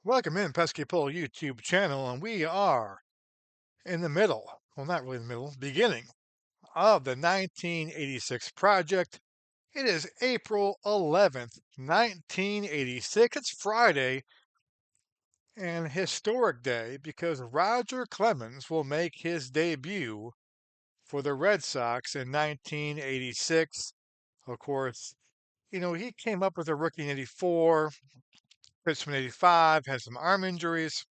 Welcome in Pesky Pull YouTube channel, and we are in the middle, well, not really in the middle, beginning of the 1986 project. It is April 11th, 1986. It's Friday, and historic day because Roger Clemens will make his debut for the Red Sox in 1986. Of course, he came up with a rookie in 84, pitched in 85, had some arm injuries,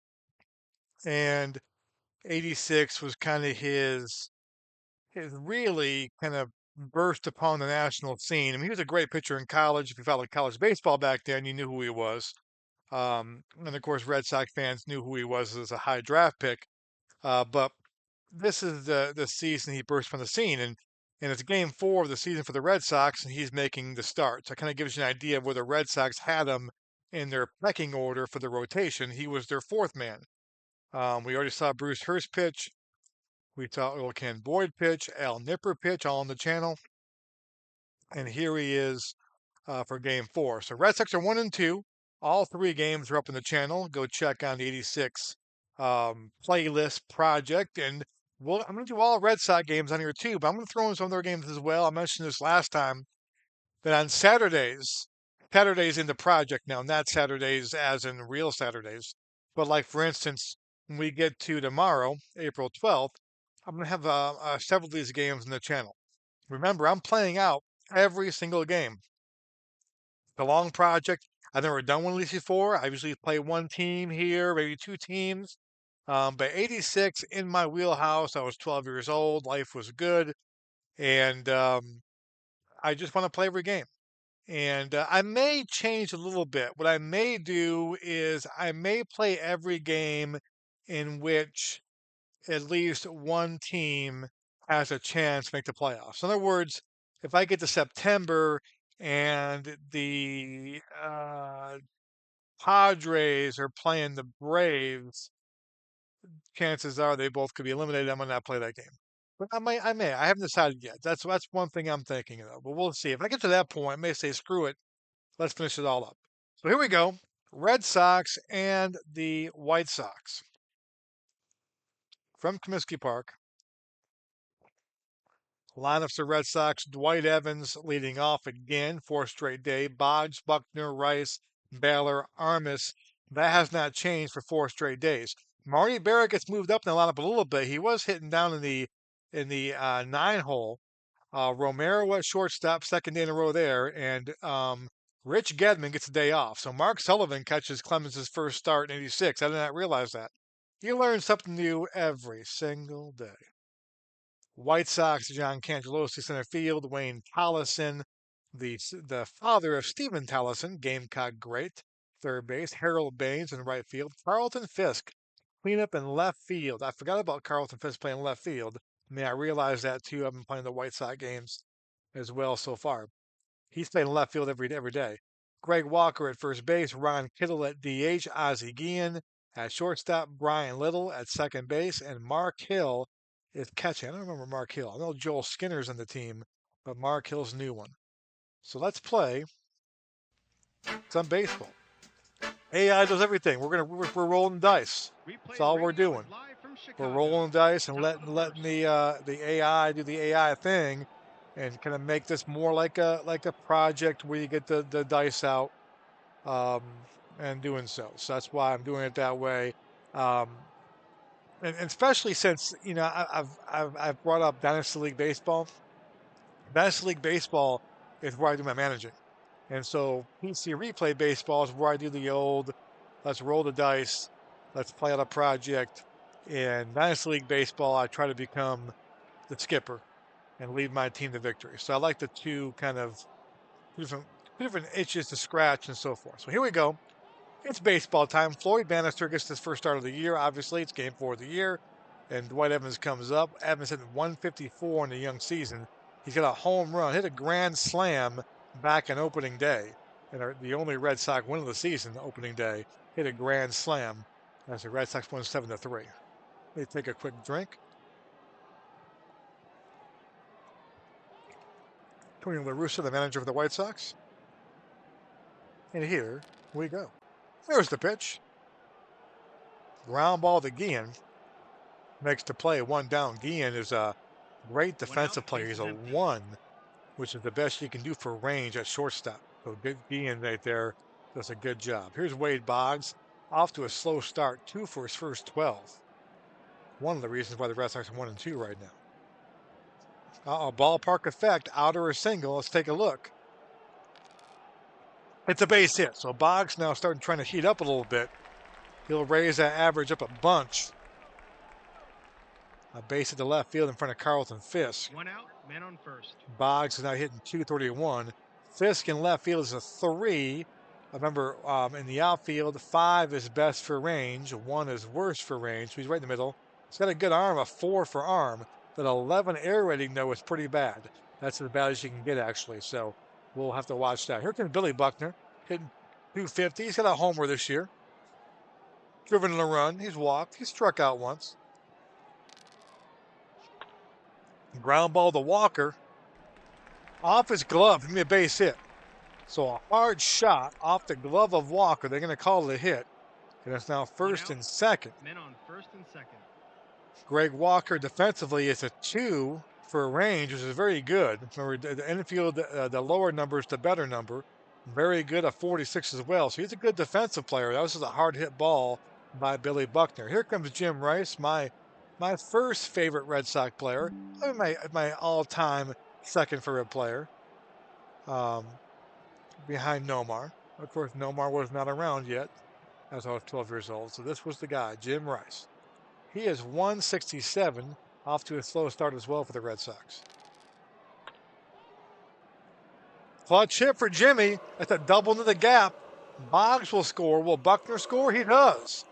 and 86 was kind of his really kind of burst upon the national scene. I mean, he was a great pitcher in college. If you followed college baseball back then, you knew who he was. And of course, Red Sox fans knew who he was as a high draft pick. But this is the season he burst from the scene, and it's game four of the season for the Red Sox, and he's making the start. So it kind of gives you an idea of where the Red Sox had him in their pecking order for the rotation. He was their fourth man. We already saw Bruce Hurst pitch. We saw Earl Ken Boyd pitch, Al Nipper pitch, all on the channel. And here he is for game four. So Red Sox are 1-2. All three games are up in the channel. Go check on the 86 playlist project. And I'm going to do all Red Sox games on here too, but I'm going to throw in some of their games as well. I mentioned this last time that on Saturdays in the project now, not Saturdays as in real Saturdays, but like for instance, when we get to tomorrow, April 12th, I'm going to have several of these games in the channel. Remember, I'm playing out every single game. It's a long project. I've never done one of these before. I usually play one team here, maybe two teams. But 86 in my wheelhouse. I was 12 years old. Life was good. And I just want to play every game. And I may change a little bit. What I may do is I may play every game in which at least one team has a chance to make the playoffs. In other words, if I get to September and the Padres are playing the Braves, chances are they both could be eliminated. I might not play that game. But I may. I haven't decided yet. That's one thing I'm thinking of. But we'll see. If I get to that point, I may say screw it. Let's finish it all up. So here we go. Red Sox and the White Sox. From Comiskey Park. Lineups the Red Sox. Dwight Evans leading off again, fourth straight day. Boggs, Buckner, Rice, Baylor, Armas. That has not changed for four straight days. Marty Barrett gets moved up in the lineup a little bit. He was hitting down in the nine hole. Romero at shortstop, second day in a row there, and Rich Gedman gets a day off. So Mark Sullivan catches Clemens' first start in '86. I did not realize that. You learn something new every single day. White Sox, John Cangelosi, center field. Wayne Tollison, the father of Stephen Tollison, Gamecock great. Third base. Harold Baines in right field. Carlton Fisk, cleanup in left field. I forgot about Carlton Fisk playing left field. I mean, I realized that too. I've been playing the White Sox games as well so far. He's playing left field every day. Greg Walker at first base, Ron Kittle at DH, Ozzie Guillen at shortstop, Brian Little at second base, and Mark Hill is catching. I don't remember Mark Hill. I know Joel Skinner's on the team, but Mark Hill's a new one. So let's play some baseball. AI does everything. We're rolling dice. That's all we're doing. We're rolling dice and letting the AI do the AI thing, and kind of make this more like a project where you get the dice out, um, and doing so. So that's why I'm doing it that way. Um, and especially since I've brought up Dynasty League Baseball. Dynasty League Baseball is where I do my managing, and so PC Replay Baseball is where I do the old, let's roll the dice, let's play out a project. In Dynasty League Baseball, I try to become the skipper and lead my team to victory. So I like the two kind of different, different itches to scratch and so forth. So here we go. It's baseball time. Floyd Bannister gets his first start of the year. Obviously, it's game four of the year. And Dwight Evans comes up. Evans hit 154 in the young season. He's got a home run, hit a grand slam back on opening day. And the only Red Sox win of the season, opening day, hit a grand slam as the Red Sox won 7-3. They take a quick drink. Tony La Russa, the manager of the White Sox. And here we go. There's the pitch. Ground ball to Guillen. Makes the play. One down. Guillen is a great defensive player. He's a 1, which is the best you can do for range at shortstop. So good Guillen right there does a good job. Here's Wade Boggs, off to a slow start, 2 for his first 12. One of the reasons why the Red Sox are 1-2 right now. Ballpark effect, outer or single. Let's take a look. It's a base hit, so Boggs now starting trying to heat up a little bit. He'll raise that average up a bunch. A base at the left field in front of Carlton Fisk. 1 out, man on first. Boggs is now hitting .231. Fisk in left field is a 3. Remember, in the outfield, 5 is best for range, 1 is worst for range. So he's right in the middle. He's got a good arm, a 4 for arm. That 11 air rating, though, is pretty bad. That's as bad as you can get, actually. So we'll have to watch that. Here comes Billy Buckner, hitting .250. He's got a homer this year. Driven in a run. He's walked. He's struck out once. Ground ball to Walker. Off his glove. Give me a base hit. So a hard shot off the glove of Walker. They're going to call it a hit. And it's now first and second. Men on first and second. Greg Walker defensively is a 2 for range, which is very good. Remember, the infield, the lower number is the better number. Very good at 46 as well. So he's a good defensive player. That was just a hard hit ball by Billy Buckner. Here comes Jim Rice, my first favorite Red Sox player. My all-time second favorite player. Behind Nomar. Of course, Nomar was not around yet as I was 12 years old. So this was the guy, Jim Rice. He is 167, off to a slow start as well for the Red Sox. Clutch hit for Jimmy. That's a double into the gap. Boggs will score. Will Buckner score? He does.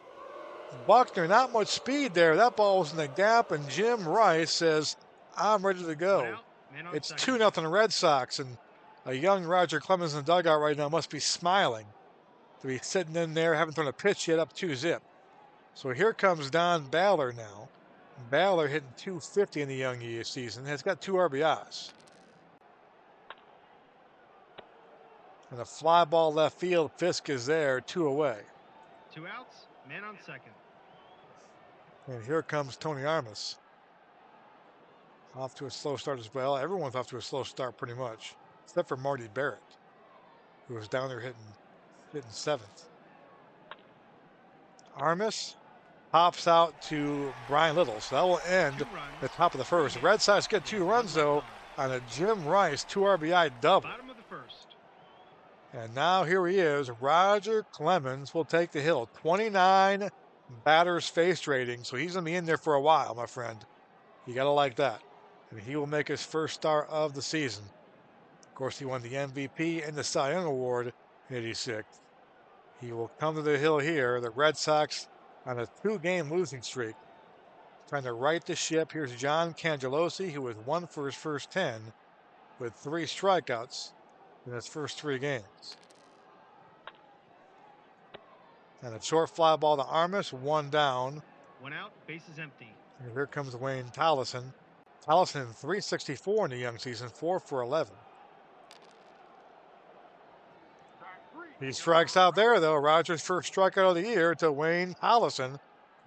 Buckner, not much speed there. That ball was in the gap, and Jim Rice says, I'm ready to go. It's 2-0 Red Sox, and a young Roger Clemens in the dugout right now must be smiling to be sitting in there, haven't thrown a pitch yet, up 2-0. So here comes Don Baller now. Baller hitting .250 in the young year season. Has got 2 RBIs. And a fly ball left field. Fisk is there, 2 away. 2 outs, man on second. And here comes Tony Armas. Off to a slow start as well. Everyone's off to a slow start pretty much, except for Marty Barrett, who was down there hitting 7th. Armas pops out to Brian Little, so that will end the top of the first. The Red Sox get 2 runs, though, on a Jim Rice 2 RBI double. Bottom of the first. And now here he is. Roger Clemens will take the hill. 29 batters faced rating, so he's going to be in there for a while, my friend. You got to like that. And he will make his first start of the season. Of course, he won the MVP and the Cy Young Award in '86. He will come to the hill here. The Red Sox on a 2-game losing streak. Trying to right the ship. Here's John Cangelosi, who was 1 for his first 10 with 3 strikeouts in his first 3 games. And a short fly ball to Armas, 1 down. 1 out, base is empty. And here comes Wayne Tallison. Tallison 364 in the young season, 4 for 11. He strikes out there, though. Rogers' first strikeout of the year to Wayne Tallison.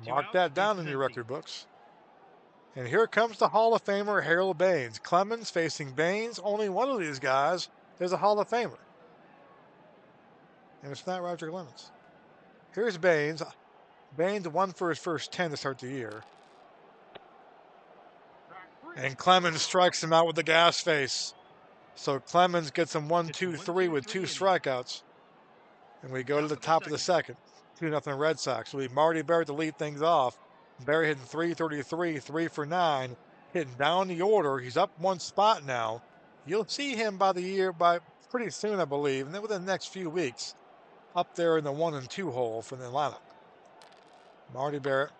Mark that down in your record books. And here comes the Hall of Famer, Harold Baines. Clemens facing Baines. Only one of these guys is a Hall of Famer. And it's not Roger Clemens. Here's Baines. Baines 1 for his first 10 to start the year. And Clemens strikes him out with the gas face. So Clemens gets him 1-2-3 with 2 strikeouts. And we go to the top of the second. 2-0 Red Sox. It'll be Marty Barrett to lead things off. Barrett hitting .333, 3 for 9. Hitting down the order. He's up 1 spot now. You'll see him by pretty soon, I believe. And then within the next few weeks, up there in the 1 and 2 hole for the lineup. Marty Barrett.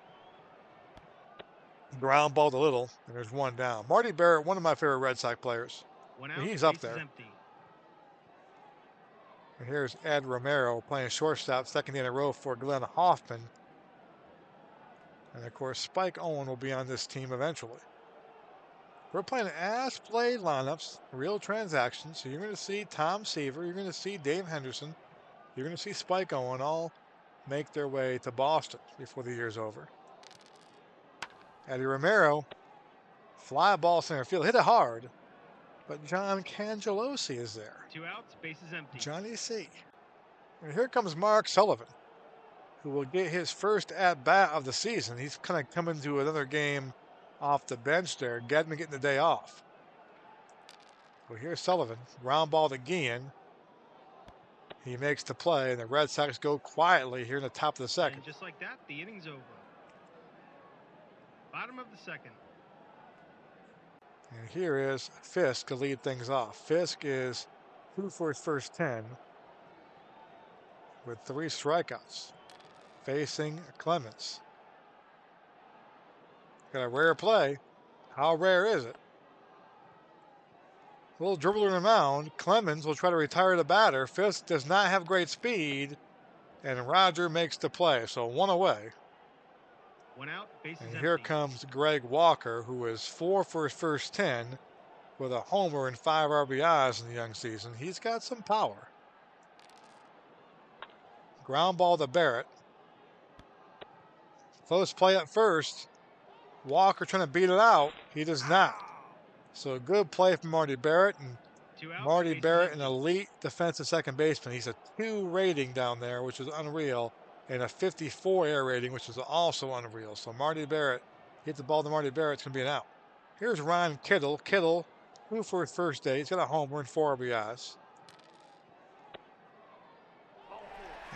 Ground ball to Little, and there's 1 down. Marty Barrett, one of my favorite Red Sox players. 1 out, he's up there. And here's Ed Romero playing shortstop, second in a row for Glenn Hoffman. And of course, Spike Owen will be on this team eventually. We're playing as-played lineups, real transactions. So you're going to see Tom Seaver, you're going to see Dave Henderson, you're going to see Spike Owen, all make their way to Boston before the year's over. Eddie Romero, fly ball center field, hit it hard, but John Cangelosi is there. 2 outs, bases empty. Johnny C. And here comes Mark Sullivan, who will get his first at-bat of the season. He's kind of coming to another game off the bench there. Gedman getting the day off. So here's Sullivan, ground ball to Guillen. He makes the play, and the Red Sox go quietly here in the top of the second. And just like that, the inning's over. Bottom of the second. And here is Fisk to lead things off. Fisk is 2 for his first 10 with 3 strikeouts, facing Clemens. Got a rare play. How rare is it? A little dribbler in the mound. Clemens will try to retire the batter. Fisk does not have great speed, and Roger makes the play. So 1 away. 1 out, bases And empty. here comes Greg Walker, who is 4 for his first 10 with a homer and 5 RBIs in the young season. He's got some power. Ground ball to Barrett. Close play at first. Walker trying to beat it out. He does not. So a good play from Marty Barrett. And 2 outs, Marty bases Barrett, empty. an elite defensive second baseman. He's a 2 rating down there, which is unreal, and a 54 air rating, which is also unreal. So Marty Barrett, hit the ball to Marty Barrett, it's going to be an out. Here's Ryan Kittle. Kittle, 2 for his first day. He's got a homer and 4 RBIs.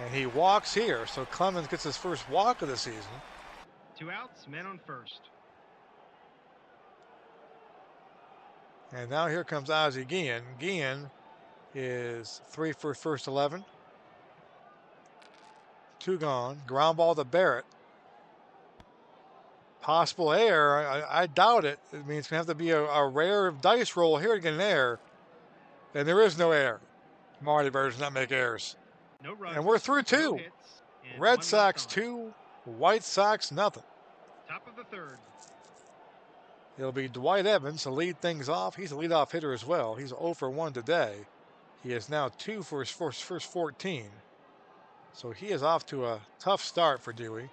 And he walks here, so Clemens gets his first walk of the season. 2 outs, man on first. And now here comes Ozzie Guillen. Guillen is 3 for his first 11. 2 gone. Ground ball to Barrett. Possible error. I doubt it. I mean, it's going to have to be a rare dice roll here to get an error. And there is no error. Marty Barrett does not make errors. No runs. And we're through No 2. hits, and 1 Red left Sox on. 2, White Sox nothing. Top of the third. It'll be Dwight Evans to lead things off. He's a leadoff hitter as well. He's 0 for 1 today. He is now 2 for his first 14. So he is off to a tough start for Dewey.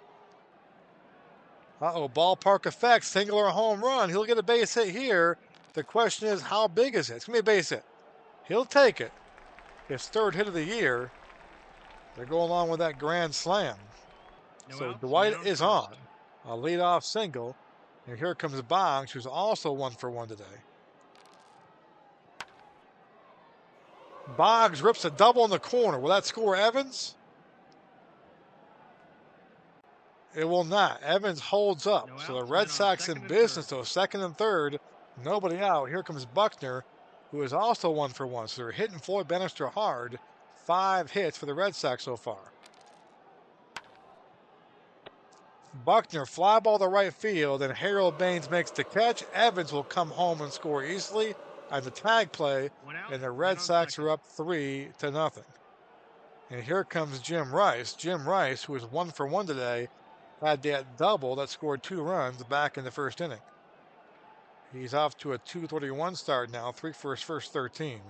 Ballpark effect, single or home run. He'll get a base hit here. The question is, how big is it? It's going to be a base hit. He'll take it. His 3rd hit of the year. They're going along with that grand slam. No So outs, Dwight man is first. on. A leadoff single. And here comes Boggs, who's also 1 for 1 today. Boggs rips a double in the corner. Will that score Evans? It will not. Evans holds up. No So the outs, Red men on Sox in second and business, third. so 2nd and 3rd. Nobody out. Here comes Buckner, who is also 1 for 1. So they're hitting Floyd Bannister hard. 5 hits for the Red Sox so far. Buckner, fly ball to right field, and Harold Baines makes the catch. Evans will come home and score easily on the tag play, 1 out, and the man Red on Sox second. are up 3-0. And here comes Jim Rice. Jim Rice, who is 1 for 1 today, had that double that scored 2 runs back in the first inning. He's off to a 2:31 start now, 3 for his first 13.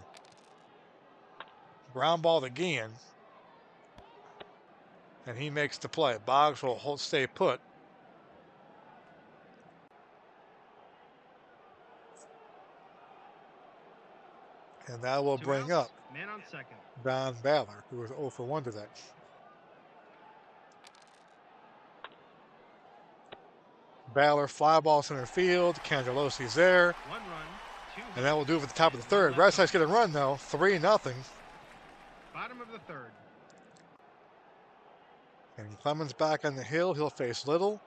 Ground ball to Guillen. And he makes the play. Boggs will stay put. And that will 2 bring outs, up man on second. Don Baylor, who was 0 for 1 today. Baylor fly ball center field. Cangelosi's there. 1 run, 2 And that will do it for the top of the and 1 third. left Red Sox on. get a run though. 3-0. Bottom of the third. And Clemens back on the hill. He'll face Little,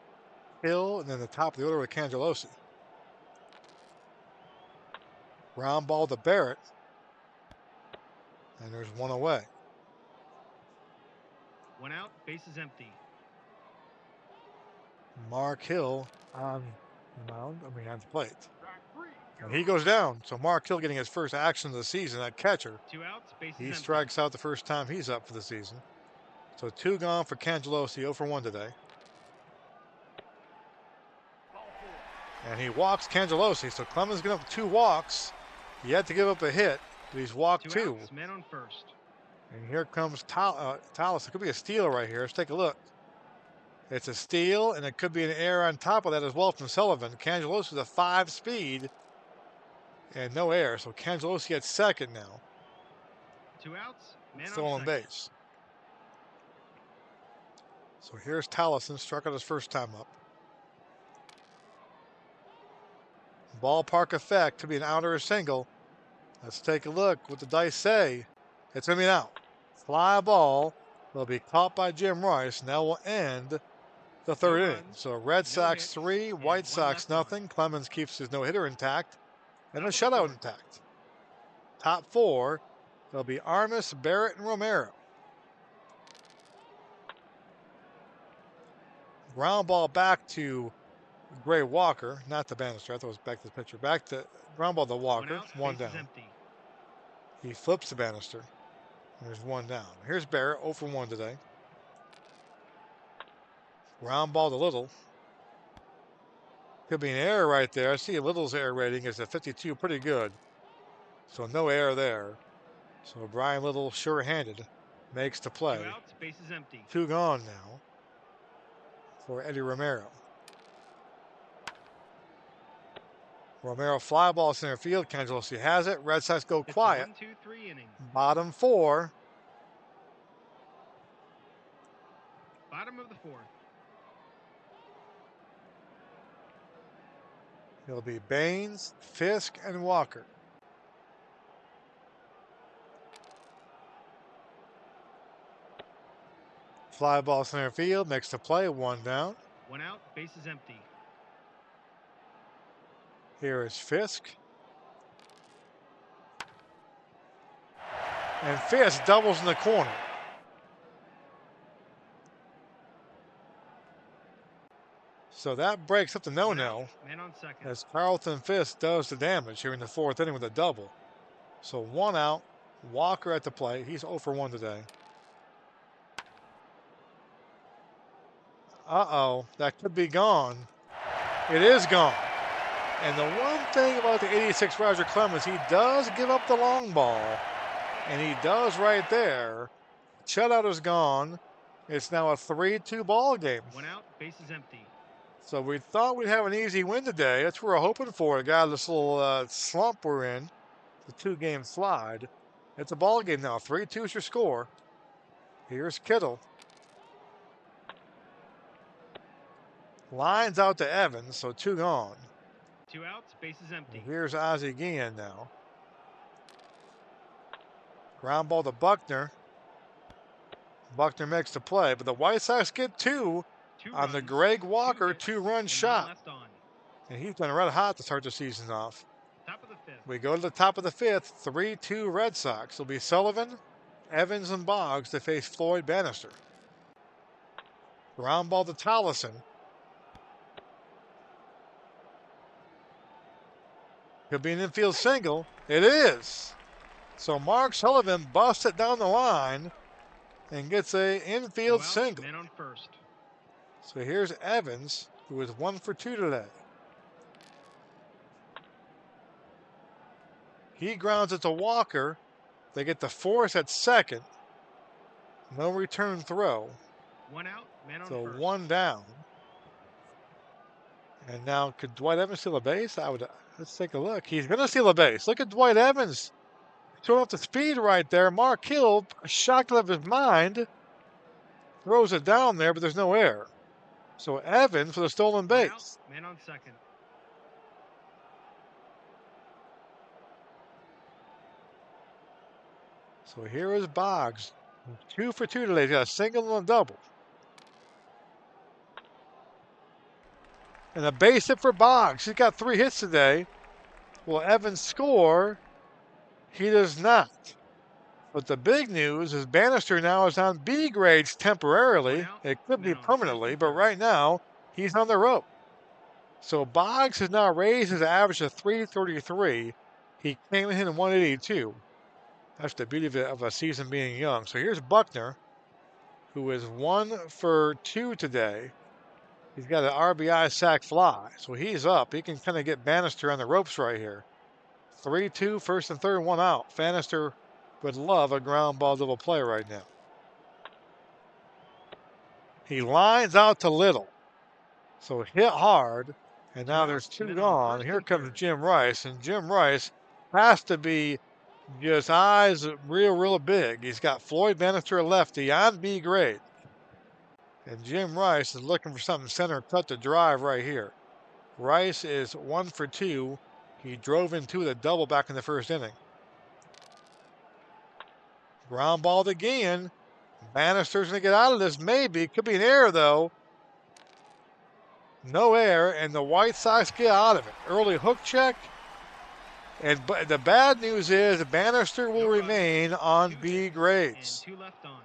Hill, and then the top of the order with Cangelosi. Ground ball to Barrett. And there's 1 away. 1 out, bases empty. Mark Hill on the mound, on the plate. And he goes down. So Mark Hill getting his first action of the season at catcher. 2 outs, bases He empty. strikes out the first time he's up for the season. So 2 gone for Cangelosi, 0 for 1 today. And he walks Cangelosi. So Clemens getting up 2 walks. He had to give up a hit, but he's walked 2. Outs, man on first. And here comes Tallis. It could be a steal right here. Let's take a look. It's a steal, and it could be an error on top of that as well from Sullivan. Cangelosi with a 5-speed and no error. So Cangelosi at second now. 2 outs, man on Stolen second. base. So here's Tallison, struck out his first time up. Ballpark effect, could be an out or a single. Let's take a look what the dice say. It's going to be an out. Fly ball will be caught by Jim Rice. Now we'll end the third No inning. runs, So Red no Sox hits, 3, and White 1 Sox left on. nothing. Clemens keeps his no-hitter intact and Top the of the shutout fourth. intact. Top 4, there'll be Armas, Barrett, and Romero. Ground ball back to Gray Walker, not to Bannister. I thought it was back to the pitcher. Back to ground ball to 1 Walker, out, one base is down. empty. He flips to Bannister. There's one down. Here's Barrett, 0 for 1 today. Ground ball to Little. Could be an error right there. I see Little's error rating is a 52, pretty good. So no error there. So Brian Little, sure-handed, makes the 2 play. outs, base is empty. 2 gone now for Eddie Romero. Romero fly ball center field. Cangelosi has it. Red Sox go It's quiet. 1-2-3 inning. Bottom 4. Bottom of the fourth. It'll be Baines, Fisk, and Walker. Fly ball center field, makes the play, 1 down. 1 out, base is empty. Here is Fisk. And Fisk doubles in the corner. So that breaks up the 1 no-no out, man on second. as Carlton Fisk does the damage here in the 4th inning with a double. So 1 out, Walker at the plate. He's 0 for 1 today. Uh-oh, that could be gone. It is gone. And the one thing about the 86 Roger Clemens, he does give up the long ball. And he does right there. Shutout is gone. It's now a 3-2 ball game. 1 out, base is empty. So we thought we'd have an easy win today. That's what we're hoping for. The guy, this little slump we're in, the 2-game slide. It's a ball game now. 3-2 is your score. Here's Kittle. Lines out to Evans, so 2 gone. 2 outs, base is empty. Here's Ozzie Guillen now. Ground ball to Buckner. Buckner makes the play, but the White Sox get 2 2 on the runs, Greg Walker 2 hits, 2-run and shot. 9 left on. And he's been red hot to start the season off. Top of the fifth. We go to the top of the 5th, 3-2 Red Sox. It'll be Sullivan, Evans, and Boggs to face Floyd Bannister. Ground ball to Tollison. Could be an infield single. It is. So Mark Sullivan busts it down the line and gets a 2 infield outs, single. man on first. So here's Evans, who is 1 for 2 today. He grounds it to Walker. They get the force at second. No return throw. 1 out, man on So first. 1 down. And now, could Dwight Evans steal a base? Let's take a look. He's going to steal a base. Look at Dwight Evans showing up the speed right there. Mark Hill, shocked out of his mind, throws it down there, but there's no error. So Evans for the stolen 1 base. out, man on second. So here is Boggs. 2 for 2 today. He's got a single and a double. And a base hit for Boggs. He's got 3 hits today. Will Evans score? He does not. But the big news is Bannister now is on B grades temporarily. It could be permanently, but right now he's on the rope. So Boggs has now raised his average to 333. He came in hitting 182. That's the beauty of a season being young. So here's Buckner, who is 1 for 2 today. He's got an RBI sac fly, so he's up. He can kind of get Bannister on the ropes right here. 3-2, first and third, 1 out. Bannister would love a ground ball double play right now. He lines out to Little. So hit hard, and now there's two men on gone. first Here and comes third. Jim Rice, and Jim Rice has to be just eyes real big. He's got Floyd Bannister, a lefty, on B grade. And Jim Rice is looking for something center cut to drive right here. Rice is 1 for 2. He drove in 2 with a double back in the first inning. Ground balled again. Bannister's going to get out of this, maybe. Could be an error, though. No error, and the White Sox get out of it. Early hook check. And the bad news is Bannister will remain on B grades. 2 left on.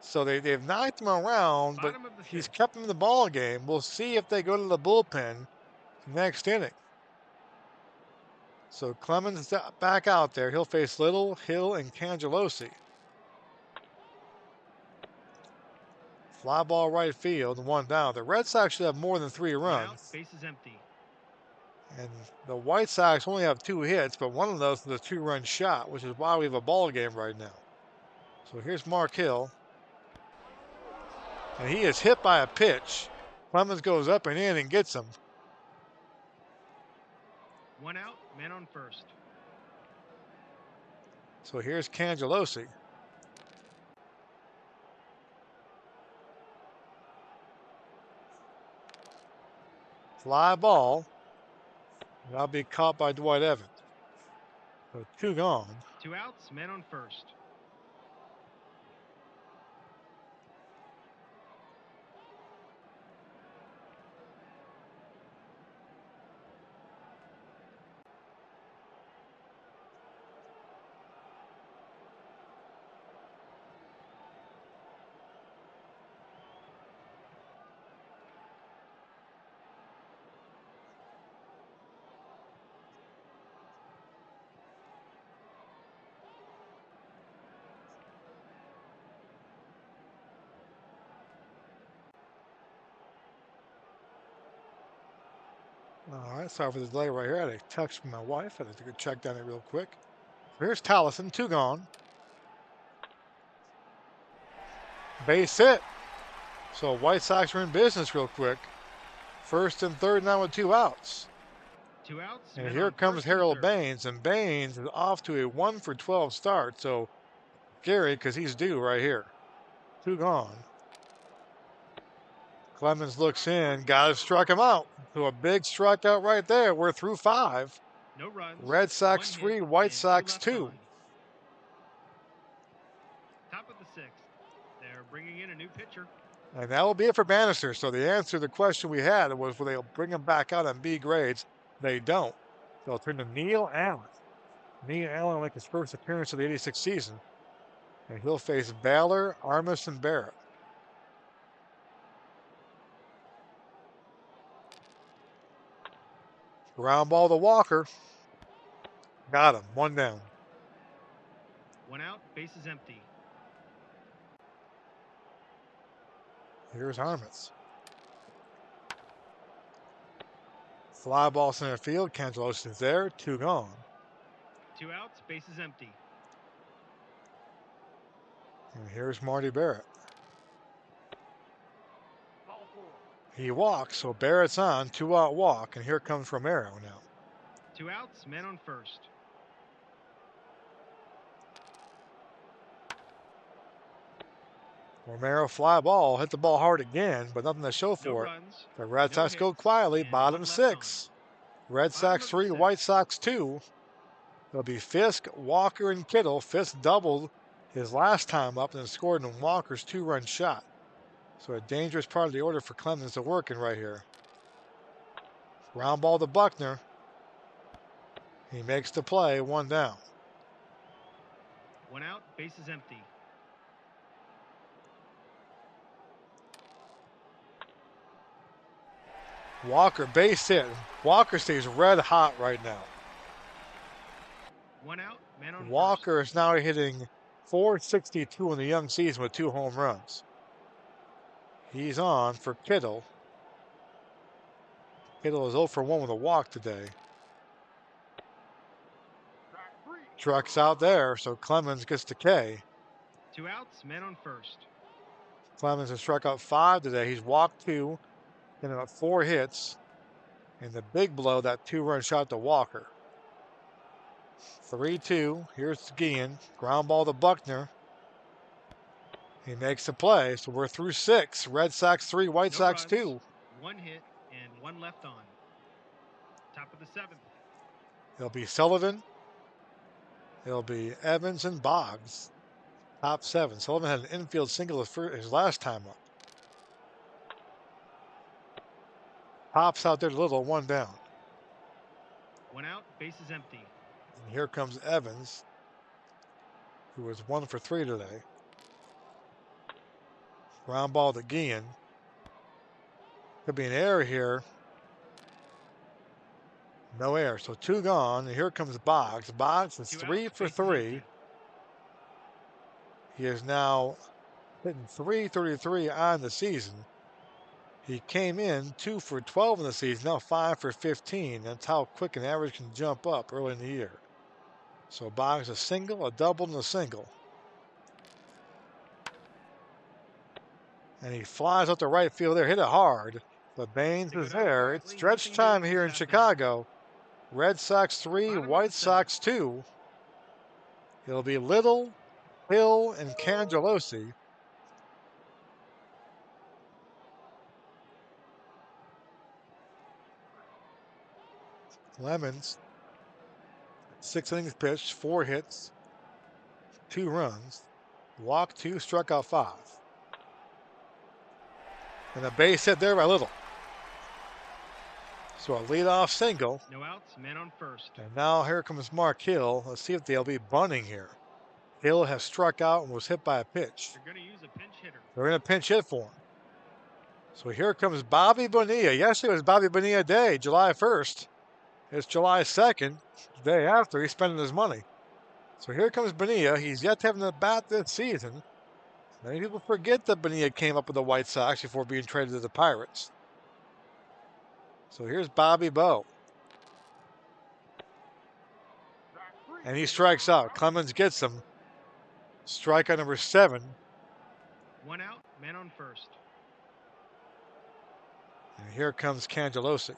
So they've knocked him around, but Bottom of the he's fifth. kept him in the ball game. We'll see if they go to the bullpen next inning. So Clemens back out there. He'll face Little, Hill, and Cangelosi. Fly ball right field, 1 down. The Red Sox should have more than 3 1 out, runs. bases empty. And the White Sox only have 2 hits, but one of those is a 2-run shot, which is why we have a ball game right now. So here's Mark Hill. And he is hit by a pitch. Clemens goes up and in and gets him. 1 out, man on first. So here's Cangelosi. Fly ball. That'll be caught by Dwight Evans. So 2 gone. 2 outs, man on first. All right, sorry for the delay right here. I had a text from my wife. I had to go check down it real quick. Here's Tallison, 2 gone. Base hit. So White Sox are in business real quick. First and third now with 2 outs. 2 outs. And here comes Harold Baines, and Baines is off to a 1 for 12 start. So Gary, because he's due right here. 2 gone. Clemens looks in, guys struck him out. So a big strikeout right there. We're through 5. No runs. Red Sox 3, White Sox 2. Top of the 6th. They're bringing in a new pitcher. And that will be it for Bannister. So the answer to the question we had was, will they bring him back out on B grades? They don't. They'll turn to Neil Allen. Neil Allen will make his first appearance of the 86 season. And he'll face Baylor, Armas, and Barrett. Ground ball to Walker. Got him. 1 down. 1 out, bases empty. Here's Armas. Fly ball center field. Cangelosi's there. 2 gone. 2 outs, bases empty. And here's Marty Barrett. He walks, so Barrett's on. 2-out walk, and here comes Romero now. 2 outs, man on first. Romero fly ball, hit the ball hard again, but nothing to show for it. Runs, The Red Sox go quietly, bottom 6. Red Sox 3, White Sox 2. It'll be Fisk, Walker, and Kittle. Fisk doubled his last time up and then scored in Walker's 2-run shot. So a dangerous part of the order for Clemens to work in right here. Ground ball to Buckner. He makes the play, 1 down. 1 out, bases empty. Walker base hit. Walker stays red hot right now. 1 out, man on Walker is now hitting .462 in the young season with 2 home runs. He's on for Kittle. Kittle is 0 for 1 with a walk today. Trucks out there, so Clemens gets the K. 2 outs, men on first. Clemens has struck out 5 today. He's walked 2, and about 4 hits. And the big blow, that 2-run shot to Walker. 3-2. Here's Guillen. Ground ball to Buckner. He makes the play, so we're through 6. Red Sox 3, White No Sox runs, 2. 1 hit, and 1 left on. Top of the 7th. It'll be Sullivan. It'll be Evans and Boggs. Top 7. Sullivan had an infield single his last time up. Pops out there a little, 1 down. 1 out, bases empty. And here comes Evans, who was 1 for 3 today. Ground ball to Guillen. Could be an error here. No error, so 2 gone. And here comes Boggs. Boggs is 2 3 outs, for bases 3. empty. He is now hitting .333 on the season. He came in 2 for 12 in the season, now 5 for 15. That's how quick an average can jump up early in the year. So Boggs a single, a double, and a single. And he flies out to right field there, hit it hard. But Baines To go is down there. It's quietly, stretch nothing time doing here in this at-bat. Chicago. Red Sox 3, Bottom of White the 7th. Sox 2. It'll be Little, Hill, and Cangelosi. Clemens, 6 innings pitched, 4 hits, 2 runs, walked 2, struck out 5. And a base hit there by Little. So a leadoff single. No outs, men on first. And now here comes Mark Hill. Let's see if they'll be bunting here. Hill has struck out and was hit by a pitch. They're going to use a pinch hitter. They're going to pinch hit for him. So here comes Bobby Bonilla. Yesterday was Bobby Bonilla Day, July 1st. It's July 2nd, the day after he's spending his money. So here comes Bonilla. He's yet to have an at-bat this season. Many people forget that Bonilla came up with the White Sox before being traded to the Pirates. So here's Bobby Bo. And he strikes out. Clemens gets him. Strikeout number 7. 1 out, men on first. And here comes Cangelosi.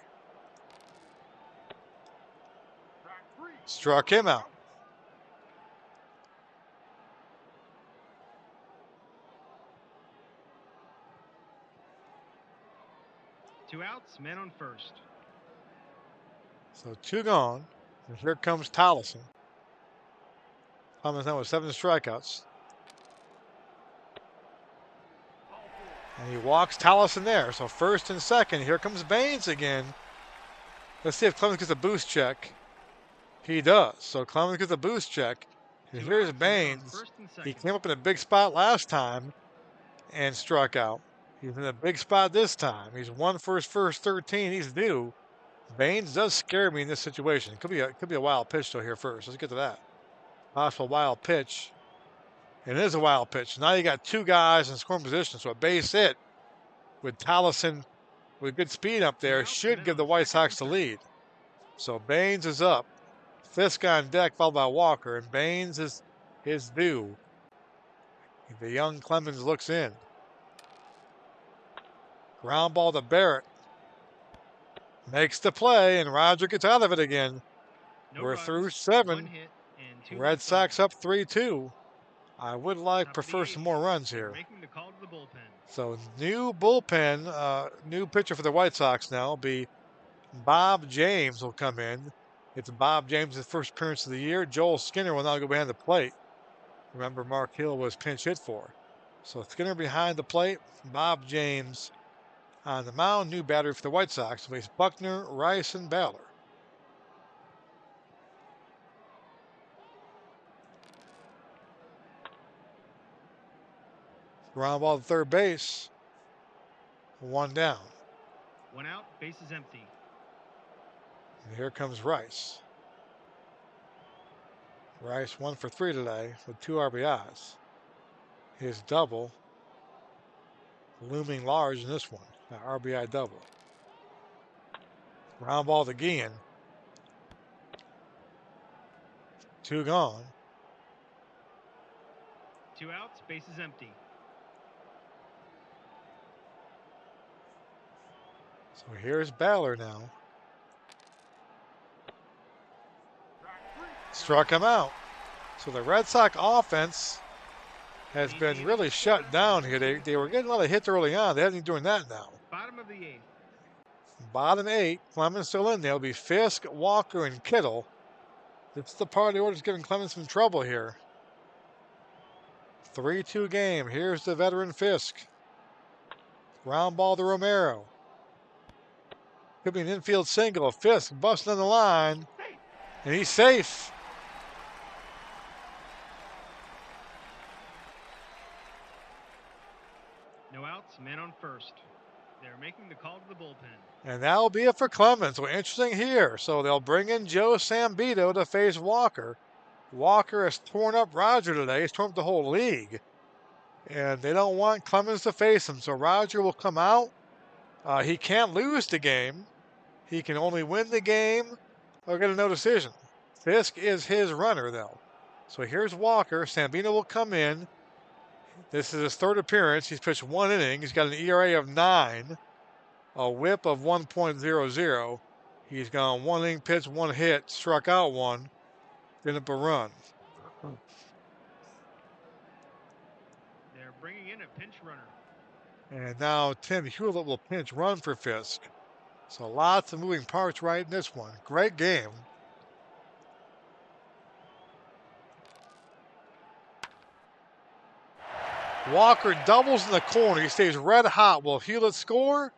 Struck him out. Two outs, men on first. So 2 gone. And here comes Tollison. Clemens now with 7 strikeouts. And he walks Tollison there. So first and second. Here comes Baines again. Let's see if Clemens gets a boost check. He does. So Clemens gets a boost check. And here's Baines. He came up in a big spot last time and struck out. He's in a big spot this time. He's 1 for his first 13. He's due. Baines does scare me in this situation. It could be a wild pitch though here first. Let's get to that. Possible wild pitch. And it is a wild pitch. Now you got 2 guys in scoring position. So a base hit with Tollison with good speed up there should give the White Sox the lead. So Baines is up. Fisk on deck, followed by Walker, and Baines is due. The young Clemens looks in. Ground ball to Barrett. Makes the play, and Roger gets out of it again. We're through 7. Red Sox up 3-2. I would prefer some more runs here. So new bullpen, new pitcher for the White Sox now will be Bob James will come in. It's Bob James' first appearance of the year. Joel Skinner will now go behind the plate. Remember, Mark Hill was pinch hit for. So Skinner behind the plate. Bob James on the mound. New batter for the White Sox. Face Buckner, Rice, and Baller. Ground ball to third base. 1 down. 1 out, base is empty. And here comes Rice. Rice 1 for 3 today with 2 RBIs. His double looming large in this one. An RBI double. Ground ball to Guillen. 2 gone. 2 outs, bases empty. So here's Baller now. Struck him out. So the Red Sox offense has been really shut down here. They were getting a lot of hits early on. They haven't been doing that now. Bottom of the 8th. Bottom 8, Clemens still in there. It'll be Fisk, Walker, and Kittle. It's the part of the order that's giving Clemens some trouble here. 3-2 game. Here's the veteran Fisk. Ground ball to Romero. Could be an infield single. Fisk busting on the line. And he's safe. No outs, man on first. They're making the call to the bullpen. And that'll be it for Clemens. So interesting here. So they'll bring in Joe Sambito to face Walker. Walker has torn up Roger today. He's torn up the whole league. And they don't want Clemens to face him. So Roger will come out. He can't lose the game. He can only win the game or get a no decision. Fisk is his runner, though. So here's Walker. Sambino will come in. This is his 3rd appearance. He's pitched 1 inning. He's got an ERA of 9, a whip of 1.00. He's gone 1 inning pitch, 1 hit, struck out 1, given up a run. They're bringing in a pinch runner. And now Tim Hewlett will pinch run for Fisk. So lots of moving parts right in this one. Great game. Walker doubles in the corner. He stays red hot. Will Hewlett score?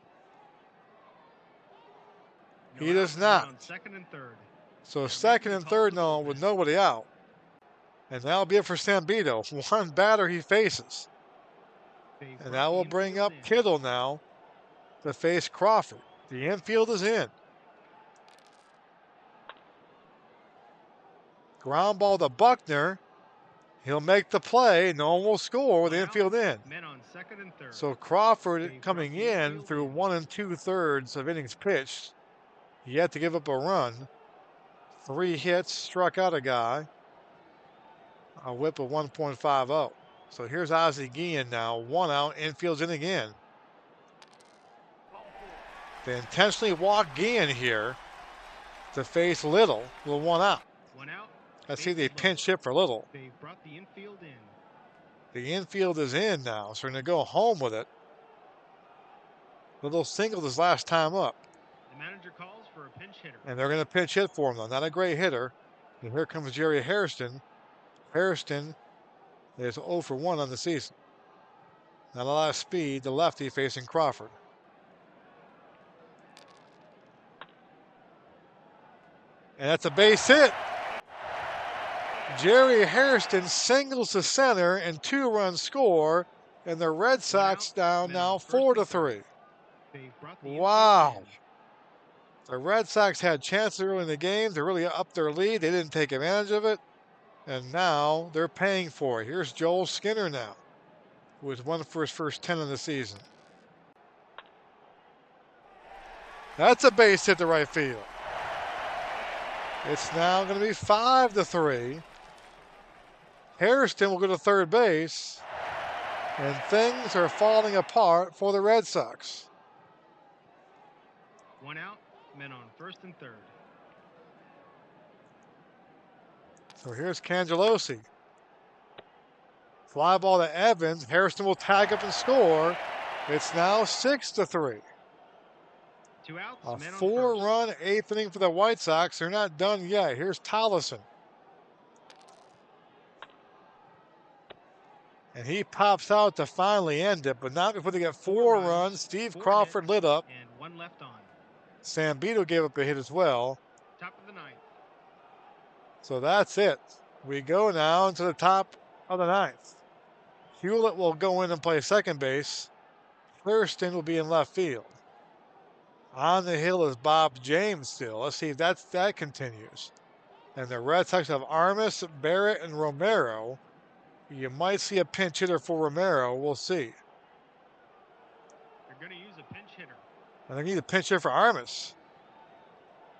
No He does outs, not. man on second and third. So second and third now with nobody out. And that'll be it for Sambito. 1 batter he faces. And that will bring up Kittle now to face Crawford. The infield is in. Ground ball to Buckner. He'll make the play. No one will score with the infield in. Men on second and third. So Crawford coming in through 1 2/3 of innings pitched. Yet to give up a run. 3 hits, struck out a guy. A whip of 1.50. So here's Ozzie Guillen now. 1 out, infield's in again. They intentionally walk Guillen here to face Little with 1 out. 1 out. Let's see, they pinch hit for Little. They brought the infield in. The infield is in now, so they're going to go home with it. Little singled his last time up. The manager calls for a pinch hitter. And they're going to pinch hit for him, though. Not a great hitter. And here comes Jerry Hairston. Hairston is 0 for 1 on the season. Not a lot of speed. The lefty facing Crawford. And that's a base hit. Jerry Hairston singles to center and 2-run score. And the Red Sox down now 4-3. Wow. The Red Sox had chances early in the game to really up their lead. They didn't take advantage of it. And now they're paying for it. Here's Joel Skinner now, who has won for his first 10 of the season. That's a base hit to right field. It's now going to be 5-3. Hairston will go to third base. And things are falling apart for the Red Sox. 1 out, men on first and third. So here's Cangelosi. Fly ball to Evans. Hairston will tag up and score. It's now 6-3. 2 outs, A men on 4-run first. 8th inning for the White Sox. They're not done yet. Here's Tollison. And he pops out to finally end it, but not before they get 4 runs. Steve 4 Crawford hits, lit up. and 1 left on. Sambito gave up a hit as well. Top of the 9th. So that's it. We go now into the top of the 9th. Hewlett will go in and play second base. Hairston will be in left field. On the hill is Bob James still. Let's see if that continues. And the Red Sox have Armas, Barrett, and Romero. You might see a pinch hitter for Romero. We'll see. They're going to use a pinch hitter. And they need a pinch hitter for Armas.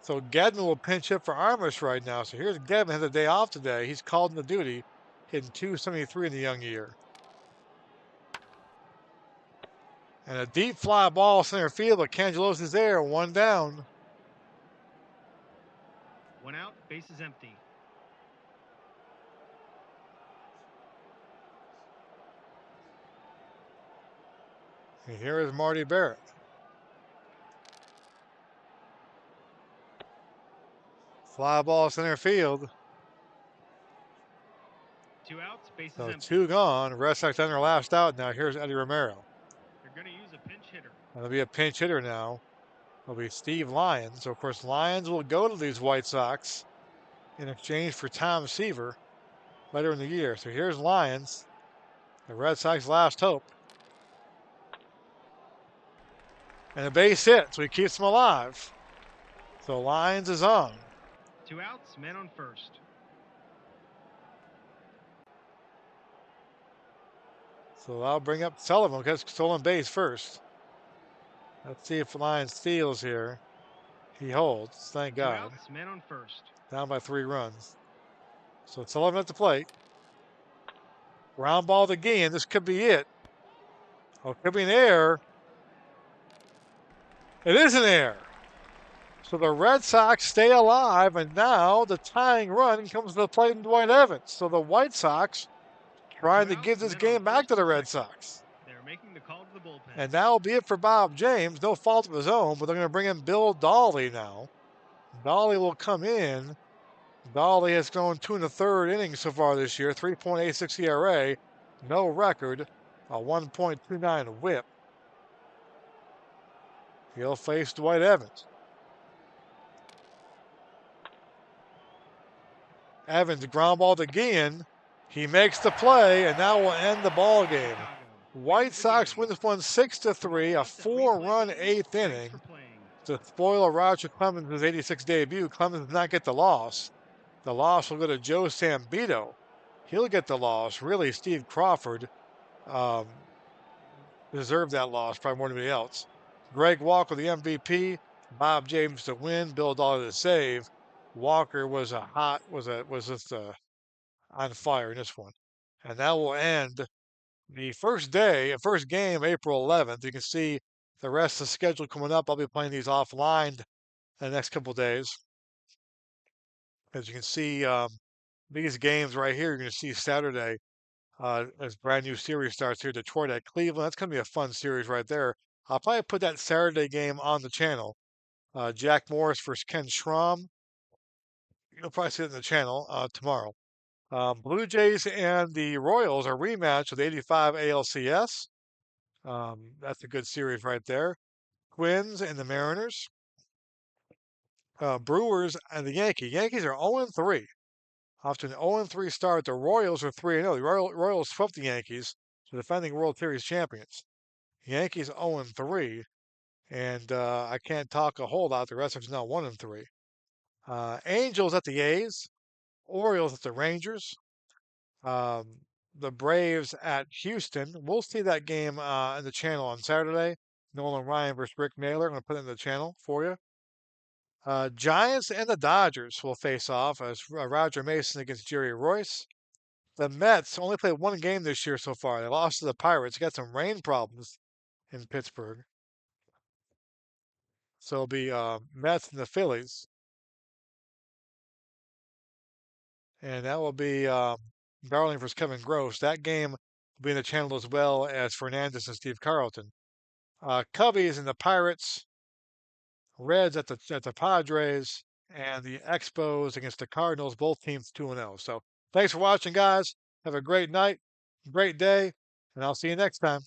So Gedman will pinch hit for Armas right now. So here's Gedman has a day off today. He's called into duty, hitting 273 in the young year. And a deep fly ball center field, but Cangelos is there, one down. 1 out, base is empty. And here is Marty Barrett. Fly ball center field. 2 outs, base is So empty. 2 gone. Red Sox on their last out. Now here's Eddie Romero. They're going to use a pinch hitter. That'll be a pinch hitter now. It'll be Steve Lyons. So of course, Lyons will go to these White Sox in exchange for Tom Seaver later in the year. So here's Lyons, the Red Sox last hope. And a base hit, so he keeps them alive. So Lyons is on. 2 outs, man on first. So I'll bring up Sullivan because stolen base first. Let's see if Lyons steals here. He holds, thank 2 God. outs, man on first. Down by 3 runs. So Sullivan at the plate. Ground ball to Guillen. This could be it. Oh, it could be an error. It is an error. So the Red Sox stay alive, and now the tying run comes to the plate in Dwight Evans. So the White Sox trying to give this game back to the Red Sox. They're making the call to the bullpen. And that will be it for Bob James. No fault of his own, but they're going to bring in Bill Dawley now. Dawley will come in. Dawley has gone 2 1/3 innings so far this year, 3.86 ERA, no record, a 1.29 whip. He'll face Dwight Evans. Evans ground ball to Guillen. He makes the play, and that will end the ball game. White Sox win this one 6-3, a 4-run 8th inning. To spoil Roger Clemens' 86 debut, Clemens does not get the loss. The loss will go to Joe Sambito. He'll get the loss. Really, Steve Crawford deserved that loss, probably more than anybody else. Greg Walker, the MVP. Bob James to win. Bill Dollar to save. Walker was just on fire in this one, and that will end the first game, April 11th. You can see the rest of the schedule coming up. I'll be playing these offline the next couple days. As you can see, these games right here, you're going to see Saturday as brand new series starts here. Detroit at Cleveland. That's going to be a fun series right there. I'll probably put that Saturday game on the channel. Jack Morris versus Ken Schramm. You'll probably see it in the channel tomorrow. Blue Jays and the Royals are rematch of the 85 ALCS. That's a good series right there. Twins and the Mariners. Brewers and the Yankees. Yankees are 0-3. After an 0-3 start, the Royals are 3-0. The Royals swept the Yankees, the defending World Series champions. Yankees 0-3, and I can't talk a whole lot. The Red Sox now 1-3. Angels at the A's, Orioles at the Rangers, the Braves at Houston. We'll see that game in the channel on Saturday. Nolan Ryan versus Rick Naylor. I'm going to put it in the channel for you. Giants and the Dodgers will face off as Roger Mason against Jerry Royce. The Mets only played one game this year so far. They lost to the Pirates. Got some rain problems in Pittsburgh. So it'll be Mets and the Phillies. And that will be Darling versus Kevin Gross. That game will be in the channel as well as Fernandez and Steve Carlton. Cubbies and the Pirates. Reds at the Padres. And the Expos against the Cardinals. Both teams 2-0. So thanks for watching, guys. Have a great night, great day, and I'll see you next time.